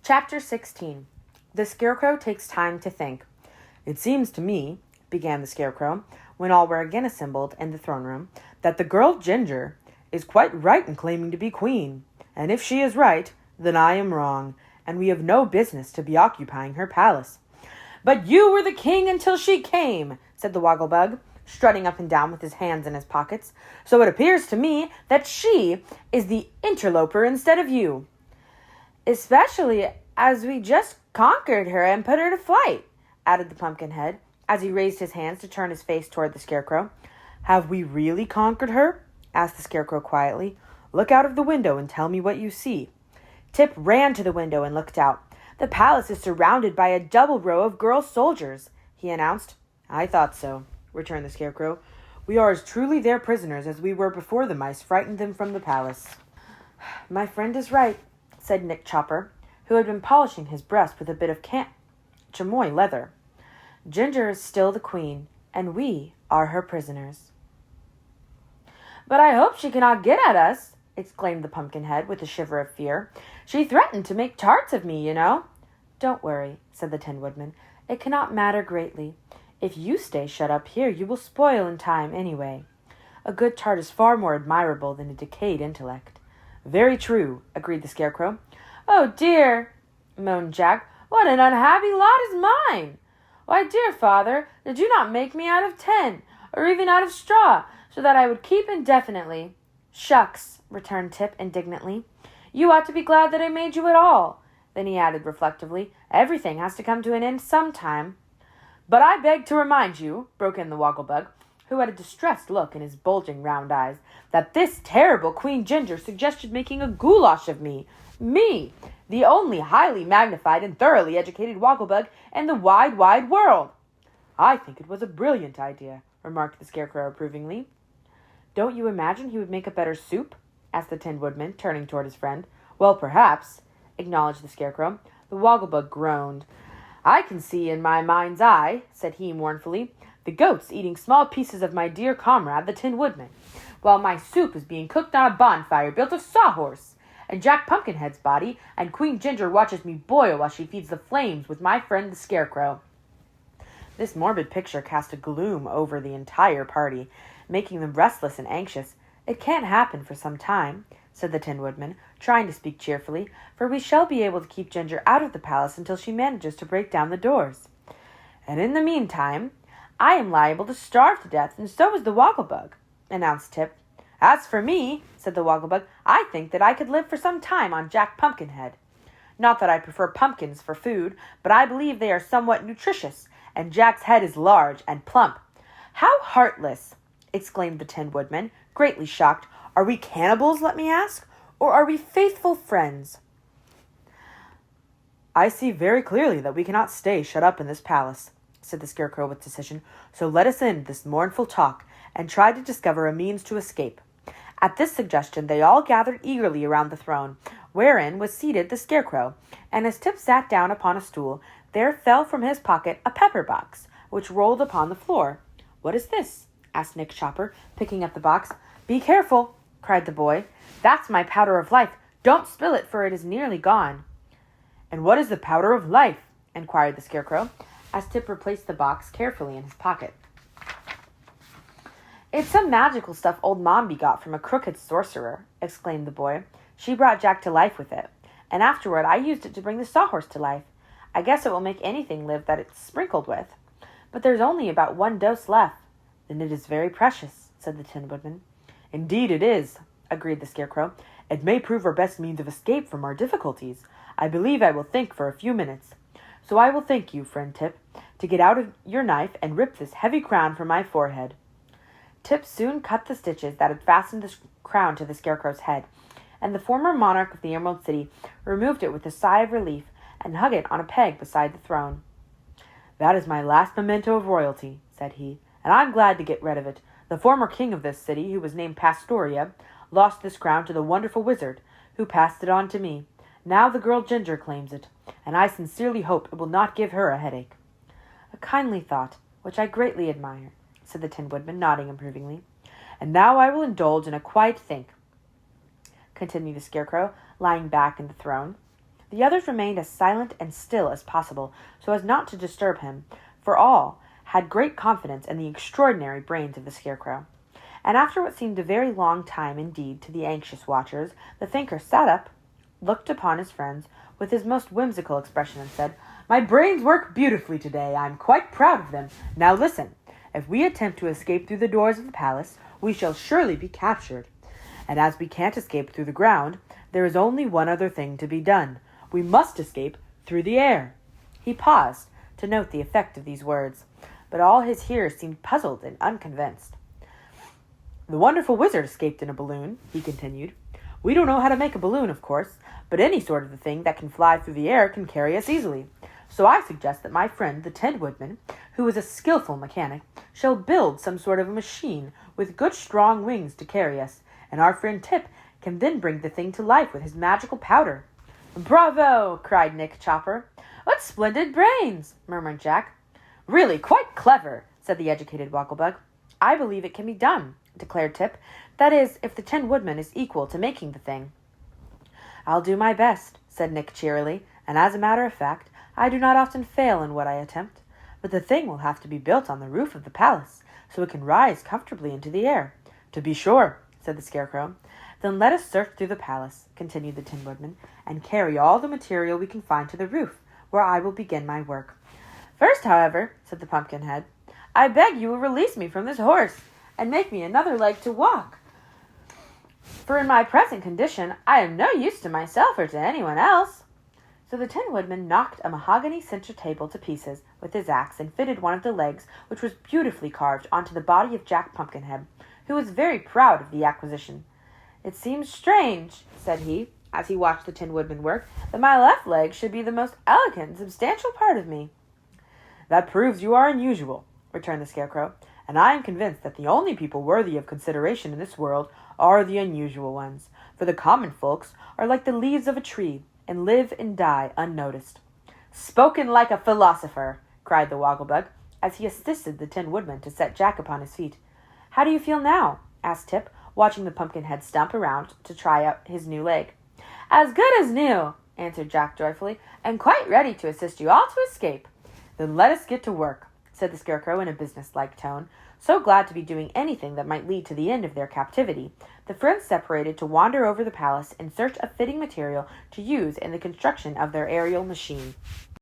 Chapter 16. The Scarecrow Takes Time to Think. "It seems to me," began the Scarecrow, when all were again assembled in the throne room, "that the girl Ginger is quite right in claiming to be queen. And if she is right, then I am wrong, and we have no business to be occupying her palace." "But you were the king until she came," said the Wogglebug, strutting up and down with his hands in his pockets. "So it appears to me that she is the interloper instead of you." "Especially as we just conquered her and put her to flight," added the Pumpkinhead, as he raised his hands to turn his face toward the Scarecrow. "Have we really conquered her?" asked the Scarecrow quietly. "Look out of the window and tell me what you see." Tip ran to the window and looked out. "The palace is surrounded by a double row of girl soldiers," he announced. "I thought so," returned the Scarecrow. "We are as truly their prisoners as we were before the mice frightened them from the palace." "My friend is right," said Nick Chopper, who had been polishing his breast with a bit of chamois leather. "Ginger is still the queen, and we are her prisoners." "But I hope she cannot get at us," exclaimed the Pumpkinhead with a shiver of fear. "She threatened to make tarts of me, you know." "Don't worry," said the Tin Woodman. "It cannot matter greatly. If you stay shut up here, you will spoil in time anyway. A good tart is far more admirable than a decayed intellect." "Very true," agreed the Scarecrow. "Oh dear," moaned Jack, "what an unhappy lot is mine! Why, dear father, did you not make me out of tin, or even out of straw, so that I would keep indefinitely?" "Shucks," returned Tip indignantly. "You ought to be glad that I made you at all." Then he added reflectively, "Everything has to come to an end sometime." "But I beg to remind you," broke in the Wogglebug, who had a distressed look in his bulging round eyes, "that this terrible Queen Ginger suggested making a goulash of me, the only highly magnified and thoroughly educated Wogglebug in the wide, wide world." "I think it was a brilliant idea," remarked the Scarecrow approvingly. "Don't you imagine he would make a better soup?" asked the Tin Woodman, turning toward his friend. "Well, perhaps," acknowledged the Scarecrow. The Wogglebug groaned. "I can see in my mind's eye," said he mournfully, "the goats eating small pieces of my dear comrade, the Tin Woodman, while my soup is being cooked on a bonfire built of sawhorse, and Jack Pumpkinhead's body, and Queen Ginger watches me boil while she feeds the flames with my friend the Scarecrow." This morbid picture cast a gloom over the entire party, making them restless and anxious. "It can't happen for some time," said the Tin Woodman, trying to speak cheerfully, "for we shall be able to keep Ginger out of the palace until she manages to break down the doors. And in the meantime, I am liable to starve to death, and so is the Wogglebug," announced Tip. "As for me," said the Wogglebug, "I think that I could live for some time on Jack Pumpkinhead. Not that I prefer pumpkins for food, but I believe they are somewhat nutritious, and Jack's head is large and plump." "How heartless!" exclaimed the Tin Woodman, greatly shocked. "Are we cannibals, let me ask, or are we faithful friends?" "I see very clearly that we cannot stay shut up in this palace," said the Scarecrow with decision. "So let us end this mournful talk and try to discover a means to escape." At this suggestion, they all gathered eagerly around the throne, wherein was seated the Scarecrow, and as Tip sat down upon a stool, there fell from his pocket a pepper box, which rolled upon the floor. "What is this?" asked Nick Chopper, picking up the box. "Be careful!" cried the boy. "That's my powder of life. Don't spill it, for it is nearly gone." "And what is the powder of life?" inquired the Scarecrow, as Tip replaced the box carefully in his pocket. "It's some magical stuff old Mombi got from a crooked sorcerer," exclaimed the boy. "She brought Jack to life with it, and afterward I used it to bring the sawhorse to life. I guess it will make anything live that it's sprinkled with. But there's only about 1 dose left." "Then it is very precious," said the Tin Woodman. "Indeed it is," agreed the Scarecrow. "It may prove our best means of escape from our difficulties. I believe I will think for a few minutes. So I will thank you, friend Tip, to get out your knife and rip this heavy crown from my forehead." Tip soon cut the stitches that had fastened the crown to the Scarecrow's head, and the former monarch of the Emerald City removed it with a sigh of relief and hung it on a peg beside the throne. "That is my last memento of royalty," said he, "and I'm glad to get rid of it. The former king of this city, who was named Pastoria, lost this crown to the wonderful wizard, who passed it on to me. Now the girl Ginger claims it, and I sincerely hope it will not give her a headache." "A kindly thought, which I greatly admire," said the Tin Woodman, nodding approvingly. "And now I will indulge in a quiet think," continued the Scarecrow, lying back in the throne. The others remained as silent and still as possible, so as not to disturb him, for all had great confidence in the extraordinary brains of the Scarecrow. And after what seemed a very long time indeed to the anxious watchers, the thinker sat up, looked upon his friends with his most whimsical expression, and said, "My brains work beautifully today. I am quite proud of them. Now listen. If we attempt to escape through the doors of the palace, we shall surely be captured. And as we can't escape through the ground, there is only one other thing to be done. We must escape through the air." He paused to note the effect of these words, but all his hearers seemed puzzled and unconvinced. "The wonderful wizard escaped in a balloon," he continued. "We don't know how to make a balloon, of course, but any sort of a thing that can fly through the air can carry us easily. So I suggest that my friend, the Tin Woodman, who is a skillful mechanic, shall build some sort of a machine with good strong wings to carry us, and our friend Tip can then bring the thing to life with his magical powder." "Bravo!" cried Nick Chopper. "What splendid brains!" murmured Jack. "Really quite clever," said the educated Wogglebug. "I believe it can be done," declared Tip. "That is, if the Tin Woodman is equal to making the thing." "I'll do my best," said Nick cheerily, "and as a matter of fact, I do not often fail in what I attempt. But the thing will have to be built on the roof of the palace, so it can rise comfortably into the air." "To be sure," said the Scarecrow. "Then let us search through the palace," continued the Tin Woodman, "and carry all the material we can find to the roof, where I will begin my work." "First, however," said the Pumpkinhead, "I beg you will release me from this horse, and make me another leg to walk. For in my present condition, I am no use to myself or to anyone else." So the Tin Woodman knocked a mahogany center table to pieces with his axe and fitted one of the legs, which was beautifully carved, onto the body of Jack Pumpkinhead, who was very proud of the acquisition. "It seems strange," said he, as he watched the Tin Woodman work, "that my left leg should be the most elegant and substantial part of me." "That proves you are unusual," returned the Scarecrow, "and I am convinced that the only people worthy of consideration in this world are the unusual ones, for the common folks are like the leaves of a tree, and live and die unnoticed." "Spoken like a philosopher!" cried the Wogglebug, as he assisted the Tin Woodman to set Jack upon his feet. "How do you feel now?" asked Tip, watching the Pumpkinhead stump around to try out his new leg. "As good as new," answered Jack joyfully, "and quite ready to assist you all to escape." "Then let us get to work," said the Scarecrow in a business-like tone, so glad to be doing anything that might lead to the end of their captivity. The friends separated to wander over the palace in search of fitting material to use in the construction of their aerial machine.